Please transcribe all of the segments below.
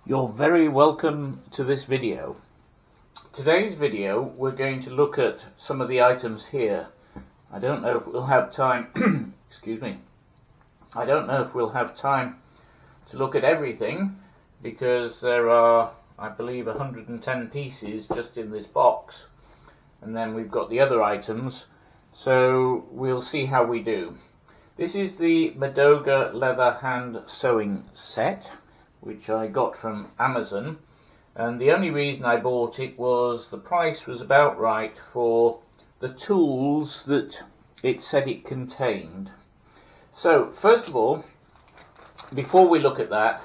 You're very welcome to this video. Today's video we're going to look at some of the items here. I don't know if we'll have time excuse me. I don't know if we'll have time to look at everything because there are, I believe, 110 pieces just in this box, and then we've got the other items, so we'll see how we do. This is the Medoga leather hand sewing set, which I got from Amazon, and the only reason I bought it was the price was about right for the tools that it said it contained. So first of all, before we look at that,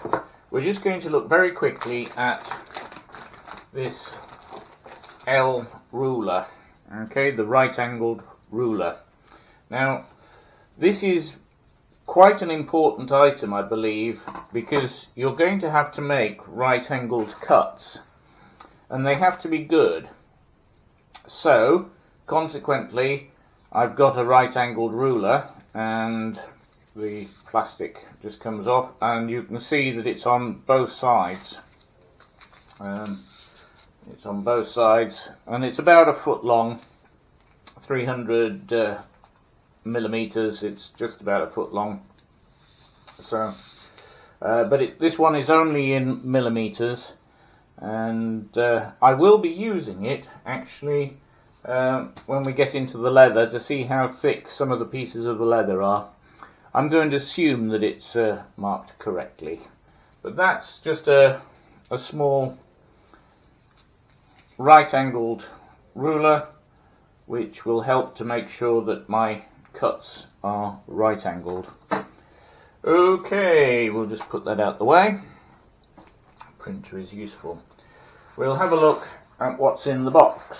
we're just going to look very quickly at this L ruler, okay, the right angled ruler. Now this is quite an important item, I believe, because you're going to have to make right angled cuts and they have to be good. So consequently I've got a right angled ruler, and the plastic just comes off and you can see that it's on both sides. It's on both sides and it's about a foot long, 300 millimeters. It's just about a foot long. So but this one is only in millimeters, and I will be using it actually when we get into the leather to see how thick some of the pieces of the leather are. I'm going to assume that it's marked correctly, but that's just a small right angled ruler which will help to make sure that my cuts are right angled. Okay, we'll just put that out the way. Printer is useful. We'll have a look at what's in the box.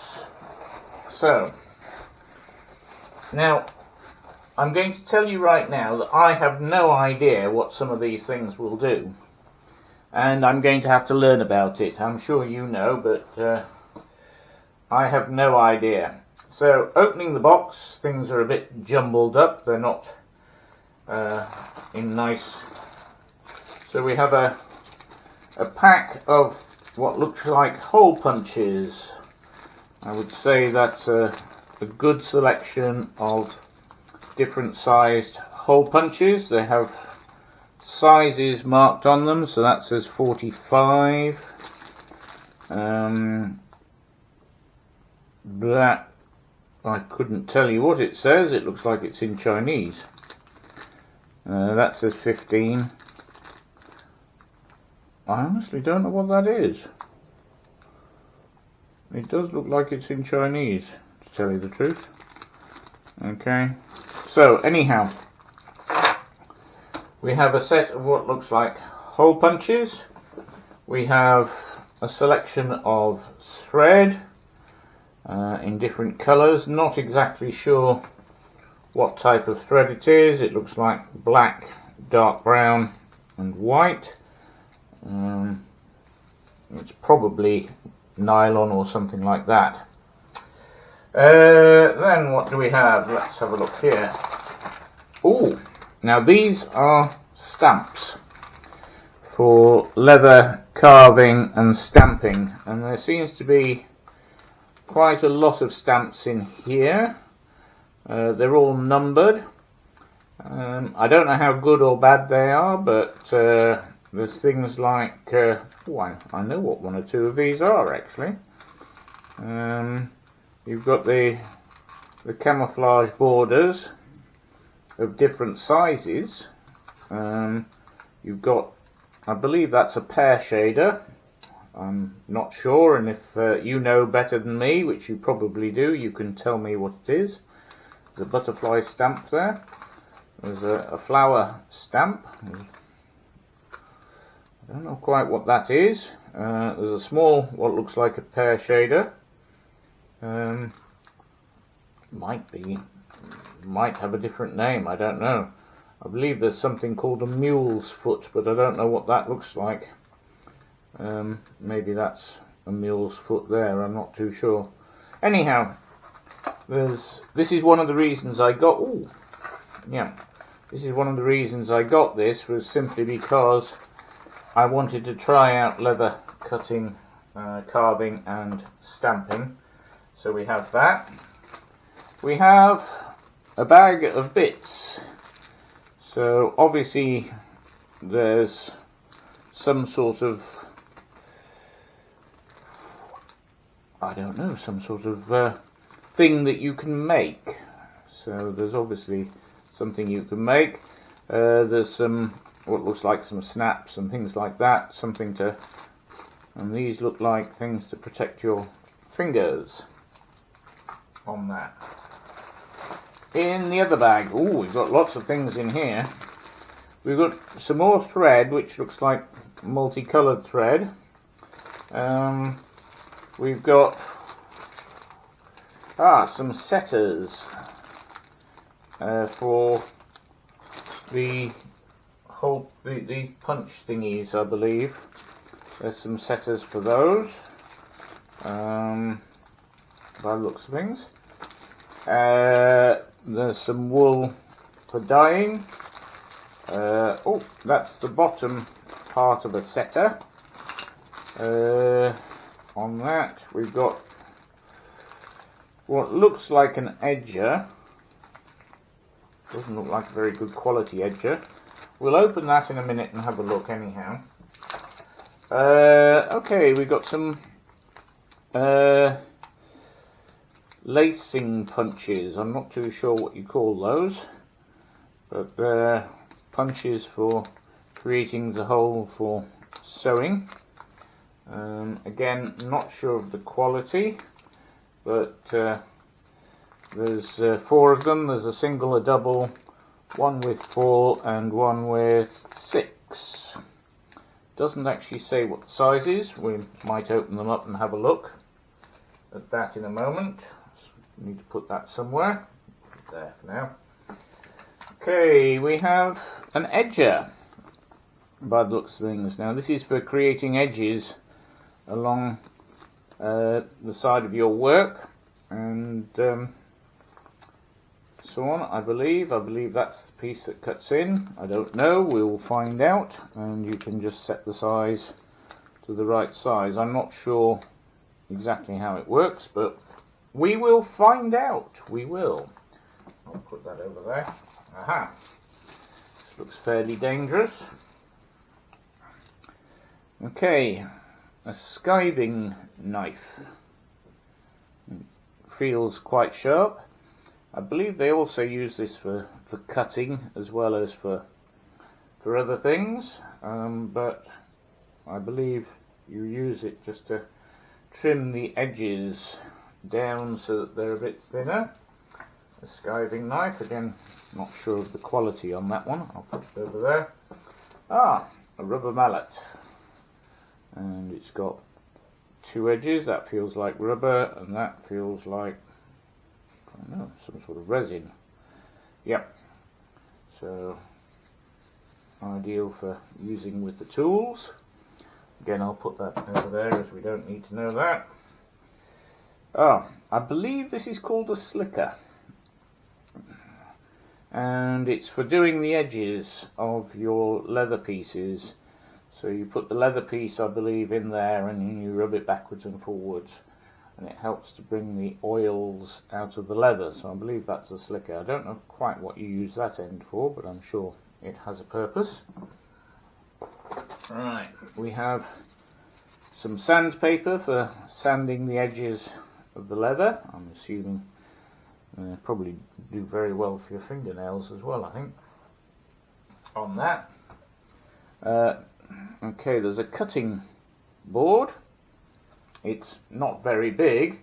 So now I'm going to tell you right now that I have no idea what some of these things will do, and I'm going to have to learn about it. I'm sure you know, but I have no idea. So opening the box, things are a bit jumbled up. They're not in nice. So we have a pack of what looks like hole punches. I would say that's a good selection of different sized hole punches. They have sizes marked on them, so that says 45. That I couldn't tell you what it says. It looks like it's in Chinese. That says 15. I honestly don't know what that is. It does look like it's in Chinese, to tell you the truth. Okay, so anyhow, we have a set of what looks like hole punches. We have a selection of thread in different colours. Not exactly sure what type of thread it is. It looks like black, dark brown and white. It's probably nylon or something like that. Then what do we have? Let's have a look here. Oh, now these are stamps for leather carving and stamping, and there seems to be quite a lot of stamps in here. They're all numbered. I don't know how good or bad they are, but there's things like I know what one or two of these are actually. You've got the camouflage borders of different sizes. You've got, I believe that's a pear shader. I'm not sure, and if you know better than me, which you probably do, you can tell me what it is. There's a butterfly stamp there. There's a flower stamp. I don't know quite what that is. There's a small, what looks like a pear shader. Might have a different name, I don't know. I believe there's something called a mule's foot, but I don't know what that looks like. Maybe that's a mule's foot there, I'm not too sure. Anyhow, this is one of the reasons I got, this is one of the reasons I got this, was simply because I wanted to try out leather cutting, carving and stamping. So we have that. We have a bag of bits. So obviously there's some sort of, I don't know, some sort of thing that you can make. So there's obviously something you can make. There's some, what looks like some snaps and things like that, something to, and these look like things to protect your fingers on that. In the other bag, we've got lots of things in here. We've got some more thread, which looks like multicoloured thread. We've got some setters for the punch thingies, I believe. There's some setters for those, by the looks of things. There's some wool for dyeing. That's the bottom part of a setter. On that we've got what looks like an edger. Doesn't look like a very good quality edger. We'll open that in a minute and have a look anyhow. Okay, we've got some lacing punches. I'm not too sure what you call those, but punches for creating the hole for sewing. Again, not sure of the quality, but there's 4 of them. There's a single, a double, one with 4 and one with 6. Doesn't actually say what the size is. We might open them up and have a look at that in a moment. So we need to put that somewhere. Put it there for now. Okay, we have an edger by the looks of things. Now this is for creating edges along the side of your work and so on. I believe that's the piece that cuts in. I don't know, we'll find out, and you can just set the size to the right size. I'm not sure exactly how it works, but we will find out. We will. I'll put that over there. Aha, this looks fairly dangerous. Okay, a skiving knife. Feels quite sharp. I believe they also use this for cutting as well as for other things, but I believe you use it just to trim the edges down so that they're a bit thinner. A skiving knife, again, not sure of the quality on that one. I'll put it over there. A rubber mallet, and it's got 2 edges. That feels like rubber, and that feels like, I don't know, some sort of resin. Yep. So ideal for using with the tools. Again, I'll put that over there as we don't need to know that. I believe this is called a slicker, and it's for doing the edges of your leather pieces. So you put the leather piece, I believe, in there and you rub it backwards and forwards, and it helps to bring the oils out of the leather. So I believe that's a slicker. I don't know quite what you use that end for, but I'm sure it has a purpose. Right, we have some sandpaper for sanding the edges of the leather. I'm assuming probably do very well for your fingernails as well, I think, on that. Okay, there's a cutting board. It's not very big.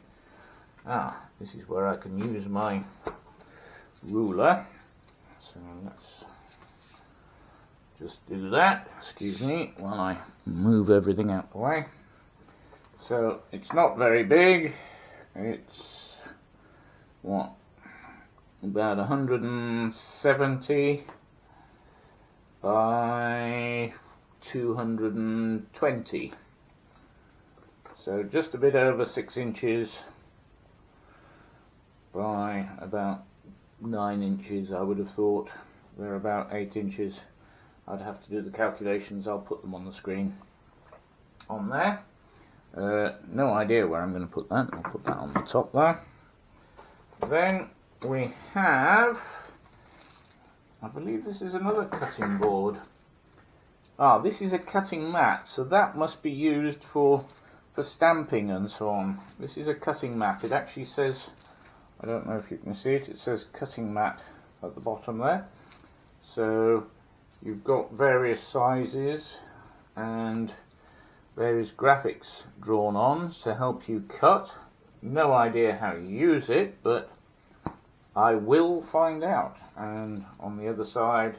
This is where I can use my ruler. So let's just do that. Excuse me while I move everything out the way. So it's not very big. It's what, about 170 by 220. So just a bit over 6 inches by about 9 inches, I would have thought. They're about 8 inches I'd have to do the calculations. I'll put them on the screen on there. No idea where I'm going to put that. I'll put that on the top there. Then we have, I believe this is another cutting board. Ah, this is a cutting mat, so that must be used for stamping and so on. This is a cutting mat. It actually says, I don't know if you can see it, it says cutting mat at the bottom there. So you've got various sizes and various graphics drawn on to help you cut. No idea how you use it, but I will find out. And on the other side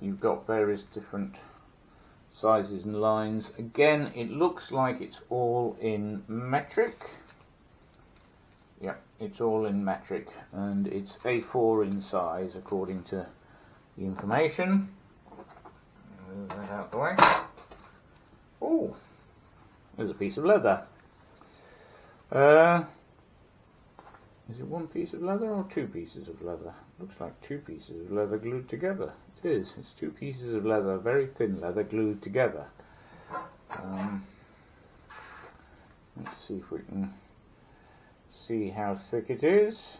you've got various different sizes and lines. Again, it looks like it's all in metric. Yep, it's all in metric, and it's A4 in size according to the information. Move that out the way. Oh, there's a piece of leather. Is it one piece of leather or two pieces of leather? Looks like two pieces of leather glued together. It is. It's two pieces of leather, very thin leather, glued together. Let's see if we can see how thick it is.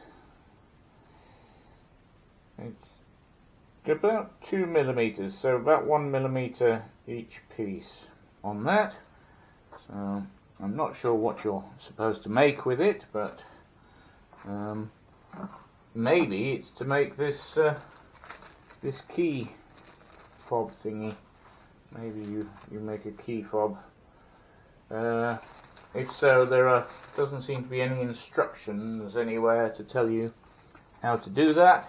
It's about 2 millimeters, so about 1 millimeter each piece on that. So I'm not sure what you're supposed to make with it, but maybe it's to make this this key fob thingy. Maybe you make a key fob. If so, there doesn't seem to be any instructions anywhere to tell you how to do that.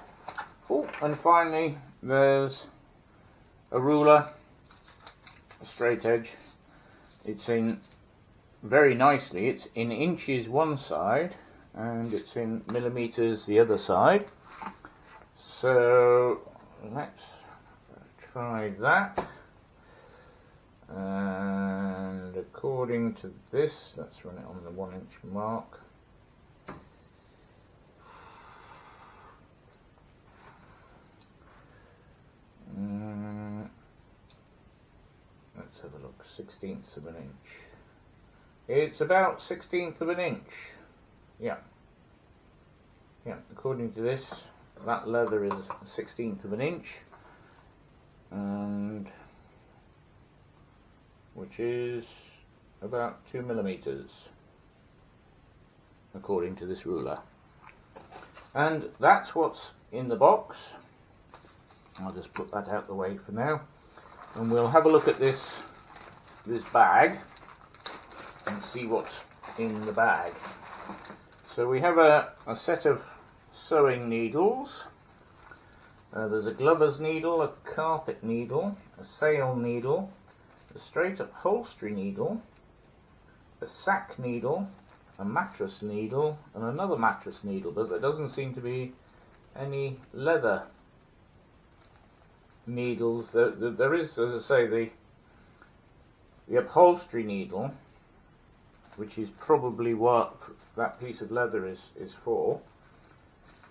Oh, and finally there's a ruler, a straight edge. It's in very nicely. It's in inches one side and it's in millimeters the other side. So let's try that. And according to this, let's run it on the 1 inch mark. Let's have a look. 1/16 of an inch. It's about 1/16 of an inch. Yeah. Yeah, according to this, that leather is 1/16 of an inch, and which is about 2 millimeters according to this ruler. And that's what's in the box. I'll just put that out the way for now, and we'll have a look at this bag and see what's in the bag. So we have a set of sewing needles. There's a glover's needle, a carpet needle, a sail needle, a straight upholstery needle, a sack needle, a mattress needle, and another mattress needle, but there doesn't seem to be any leather needles. There is, as I say, the upholstery needle, which is probably what that piece of leather is for,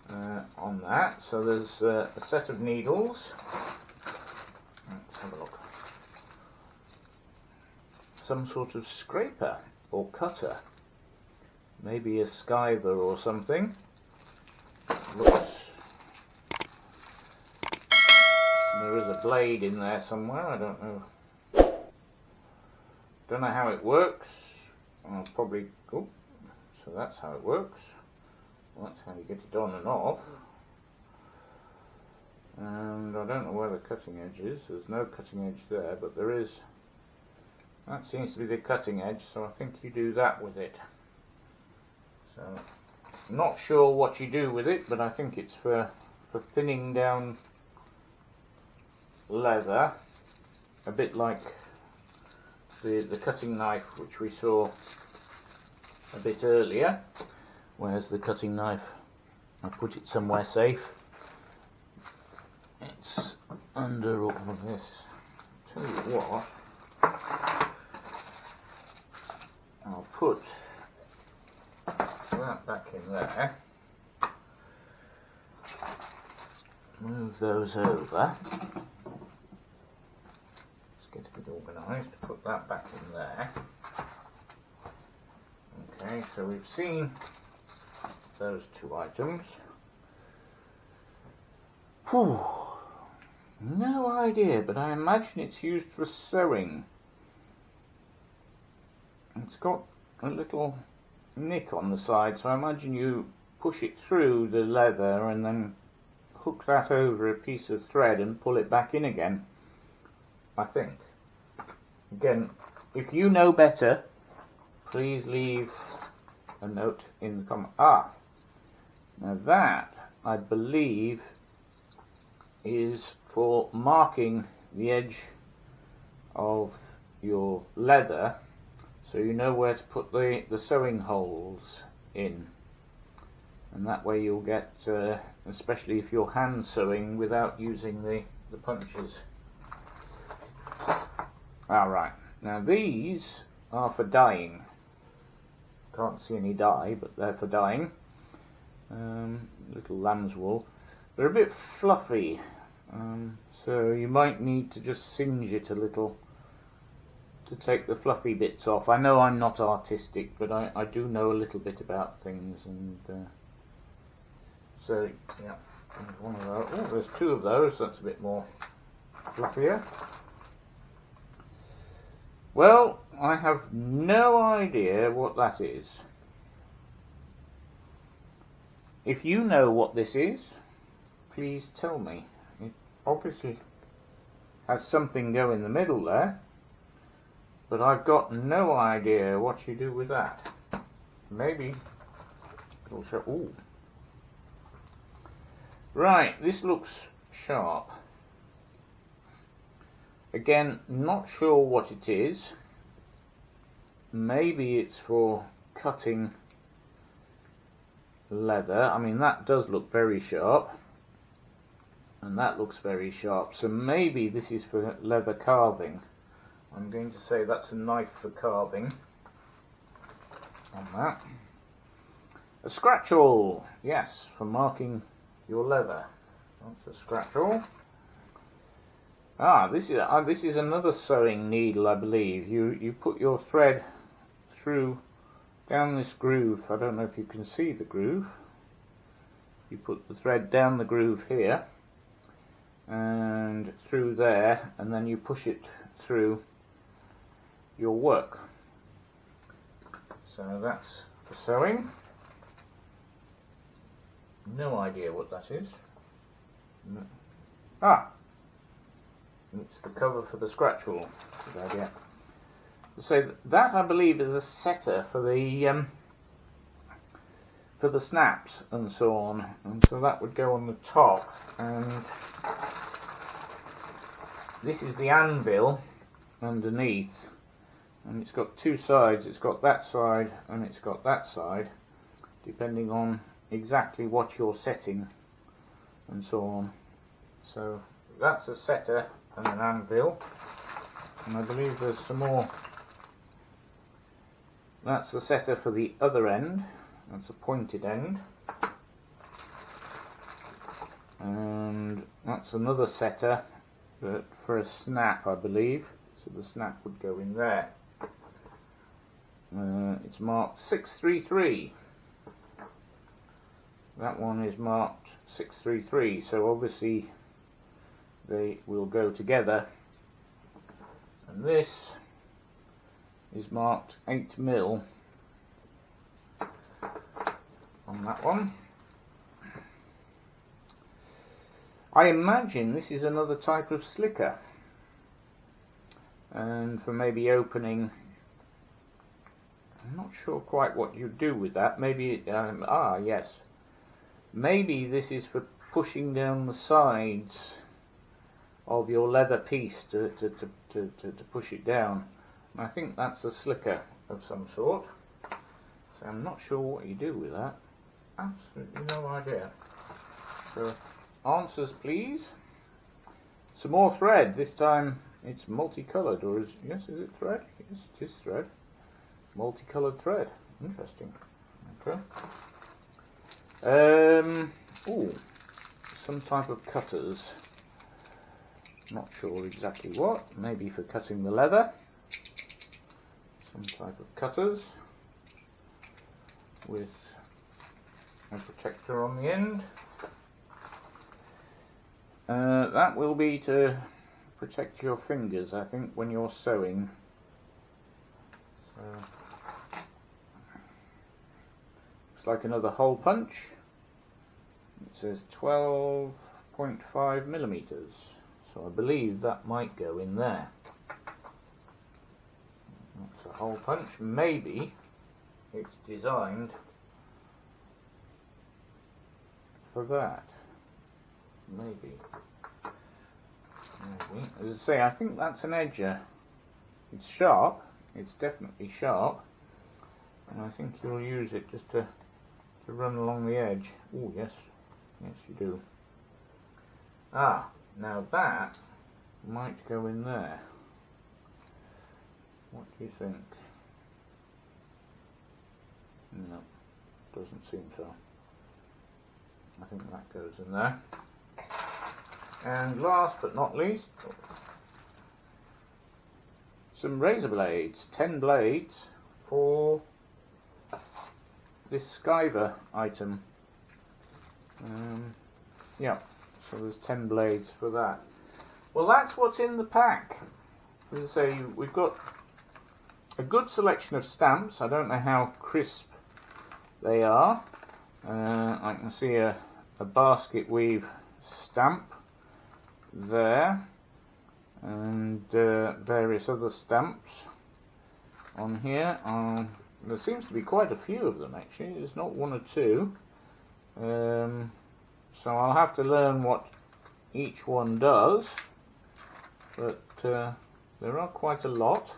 on that. So there's a set of needles. Let's have a look. Some sort of scraper or cutter, maybe a skiver or something. Looks, there is a blade in there somewhere. I don't know how it works. I'll probably go. So that's how it works. Well, that's how you get it on and off. And I don't know where the cutting edge is. There's no cutting edge there, but there is. That seems to be the cutting edge, so I think you do that with it. So, I'm not sure what you do with it, but I think it's for thinning down leather, a bit like the cutting knife which we saw a bit earlier. Where's the cutting knife? I put it somewhere safe. It's under all of this. Tell you what, I'll put that back in there. Move those over. bit organised. Put that back in there. Okay, so we've seen those two items. Whew. No idea, but I imagine it's used for sewing. It's got a little nick on the side, so I imagine you push it through the leather and then hook that over a piece of thread and pull it back in again, I think. Again, if you know better, please leave a note in the comment. Now that, I believe, is for marking the edge of your leather, so you know where to put the sewing holes in, and that way you'll get, especially if you're hand sewing without using the punches. Alright, now these are for dyeing. Can't see any dye, but they're for dyeing. Little lamb's wool. They're a bit fluffy, so you might need to just singe it a little to take the fluffy bits off. I know I'm not artistic, but I do know a little bit about things, and so yeah, there's one of those. Oh, there's two of those. That's a bit more fluffier. Well, I have no idea what that is. If you know what this is, please tell me. It obviously has something go in the middle there, but I've got no idea what you do with that. Maybe it'll show. Ooh. Right, this looks sharp. Again, not sure what it is. Maybe it's for cutting leather. I mean, that does look very sharp, and that looks very sharp, so maybe this is for leather carving. I'm going to say that's a knife for carving on that. A scratch-awl, yes, for marking your leather. That's a scratch-awl. This is another sewing needle, I believe. You put your thread through down this groove. I don't know if you can see the groove. You put the thread down the groove here and through there, and then you push it through your work. So that's for sewing. No idea what that is. No. It's the cover for the scratch-awl. Good idea. So that, I believe, is a setter for the snaps and so on, and so that would go on the top, and this is the anvil underneath, and it's got two sides. It's got that side and it's got that side, depending on exactly what you're setting and so on. So that's a setter and an anvil, and I believe there's some more. That's the setter for the other end. That's a pointed end, and that's another setter, but for a snap, I believe. So the snap would go in there. It's marked 633. That one is marked 633, so obviously they will go together. And this is marked 8mm on that one. I imagine this is another type of slicker, and for maybe opening. I'm not sure quite what you do with that. Maybe yes, maybe this is for pushing down the sides of your leather piece to push it down. And I think that's a slicker of some sort. So I'm not sure what you do with that. Absolutely no idea. So answers, please. Some more thread. This time it's multicoloured, or is it thread? Yes, it is thread. Multicoloured thread. Interesting. Okay. Some type of cutters. Not sure exactly what, maybe for cutting the leather. Some type of cutters with a protector on the end. That will be to protect your fingers, I think, when you're sewing. So, looks like another hole punch. It says 12.5 millimeters, so I believe that might go in there. That's a hole punch. Maybe it's designed for that. Maybe. As I say, I think that's an edger. It's sharp. It's definitely sharp. And I think you'll use it just to run along the edge. Oh, yes. Yes, you do. Ah, now that might go in there. What do you think? No, doesn't seem so. I think that goes in there. And last but not least, some razor blades, 10 blades for this skiver item. Yeah, so there's 10 blades for that. Well, that's what's in the pack. As I say, we've got a good selection of stamps. I don't know how crisp they are. I can see a basket weave stamp there, and various other stamps on here. There seems to be quite a few of them actually. There's not one or two. So I'll have to learn what each one does, but there are quite a lot,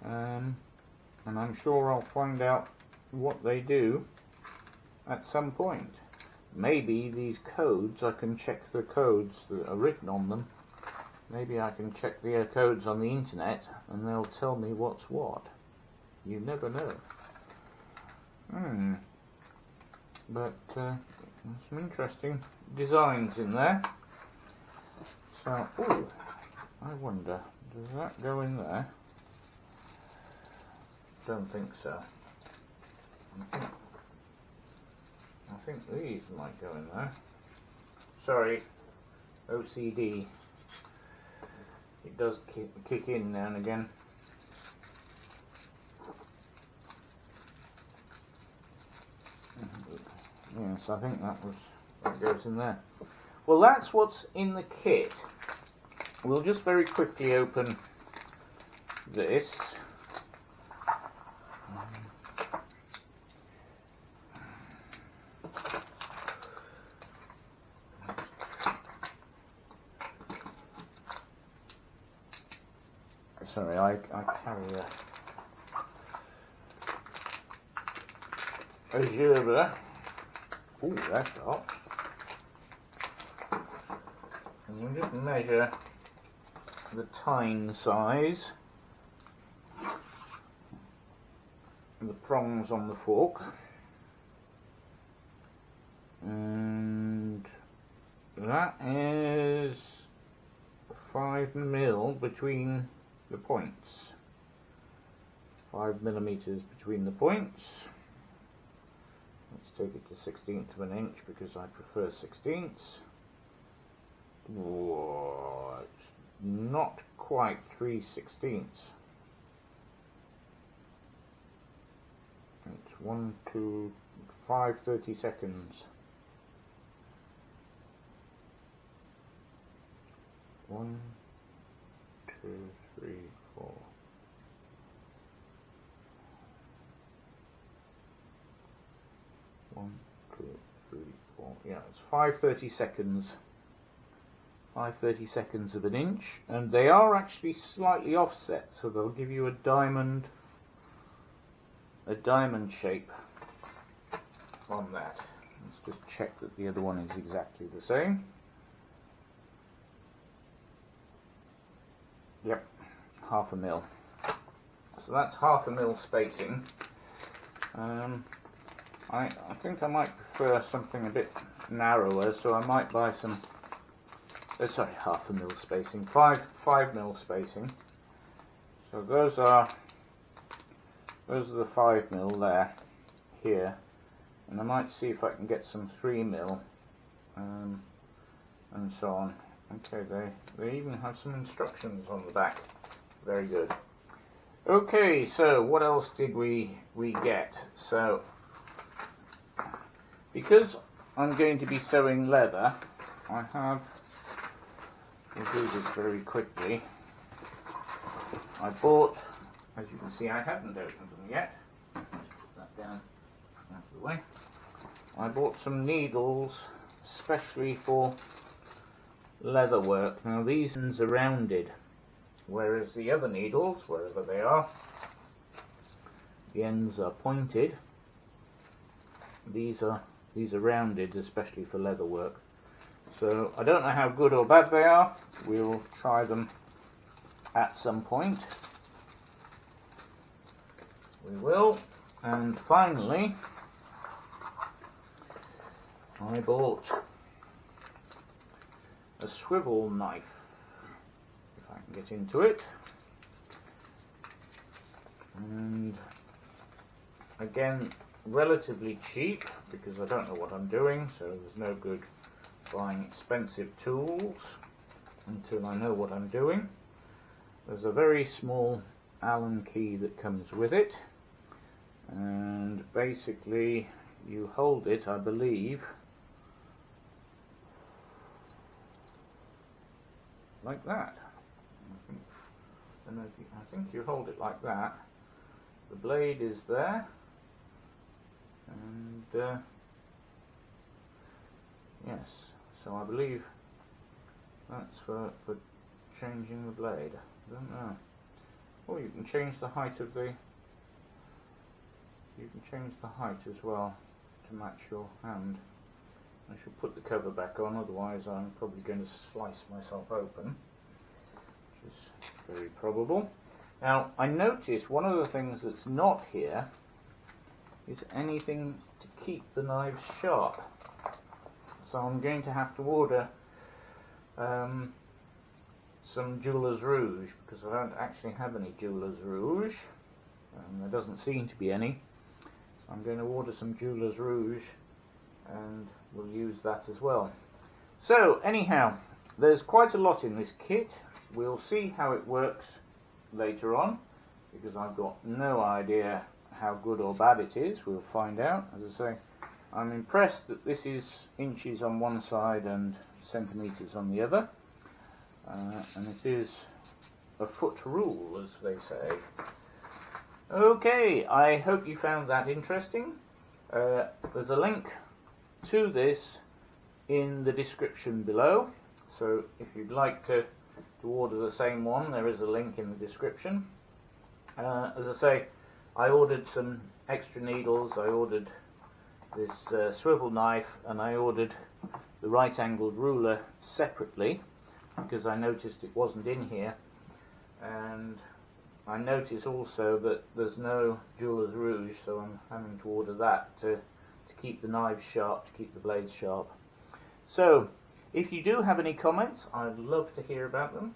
and I'm sure I'll find out what they do at some point. Maybe these codes, I can check the codes that are written on them. Maybe I can check the codes on the internet and they'll tell me what's what. You never know. But there's some interesting designs in there. So, oh, I wonder, does that go in there? Don't think so. I think these might go in there. Sorry, OCD. It does kick in now and again. Yes, I think that goes in there. Well, that's what's in the kit. We'll just very quickly open this. Sorry, I carry a gerber. Ooh, that's hot. And we'll just measure the tine size and the prongs on the fork. And that is 5 mil between the points. 5 millimeters between the points. Let's take it to 1/16 of an inch because I prefer 1/16. Whoa, it's not quite 3/16. It's 1, 2, 5 30-seconds. 1, 2, 3, 4. One, 2, 3, 4. Yeah, it's 5 30-seconds. 5 30-seconds of an inch, and they are actually slightly offset, so they'll give you a diamond shape on that. Let's just check that the other one is exactly the same. Yep, 1/2 mil. So that's 1/2 mil spacing. I think I might prefer something a bit narrower, so I might buy some sorry, 1/2 mil spacing, 5 mil spacing. So those are the 5 mil there, here, and I might see if I can get some 3 mil, and so on. Okay, they even have some instructions on the back. Very good. Okay, so what else did we get? So, because I'm going to be sewing leather, we'll do this very quickly. I bought, as you can see, I haven't opened them yet. Let's put that down out of the way. I bought some needles, especially for leather work. Now these ends are rounded, whereas the other needles, wherever they are, the ends are pointed. These are rounded, especially for leather work. So I don't know how good or bad they are. We'll try them at some point. We will. And finally, I bought a swivel knife, if I can get into it. And again, relatively cheap, because I don't know what I'm doing, so there's no good buying expensive tools until I know what I'm doing. There's a very small Allen key that comes with it, and basically you hold it, I believe, like that. I think you hold it like that. The blade is there, and yes, so I believe that's for changing the blade. I don't know. Or you can change the height of the. You can change the height as well to match your hand. I should put the cover back on, otherwise I'm probably going to slice myself open, which is very probable. Now, I notice one of the things that's not here is anything to keep the knives sharp. So I'm going to have to order some Jeweler's Rouge, because I don't actually have any Jeweler's Rouge, and there doesn't seem to be any. So I'm going to order some Jeweler's Rouge, and we'll use that as well. So anyhow, there's quite a lot in this kit. We'll see how it works later on, because I've got no idea how good or bad it is. We'll find out. As I say, I'm impressed that this is inches on one side and centimeters on the other, and it is a foot rule, as they say. Okay, I hope you found that interesting. There's a link to this in the description below, so if you'd like to order the same one, there is a link in the description. As I say, I ordered some extra needles. I ordered this swivel knife, and I ordered the right angled ruler separately, because I noticed it wasn't in here, and I notice also that there's no Jeweler's Rouge, so I'm having to order that to keep the knives sharp, to keep the blades sharp. So, if you do have any comments, I'd love to hear about them.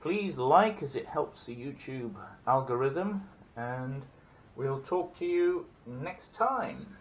Please like, as it helps the YouTube algorithm, and we'll talk to you next time.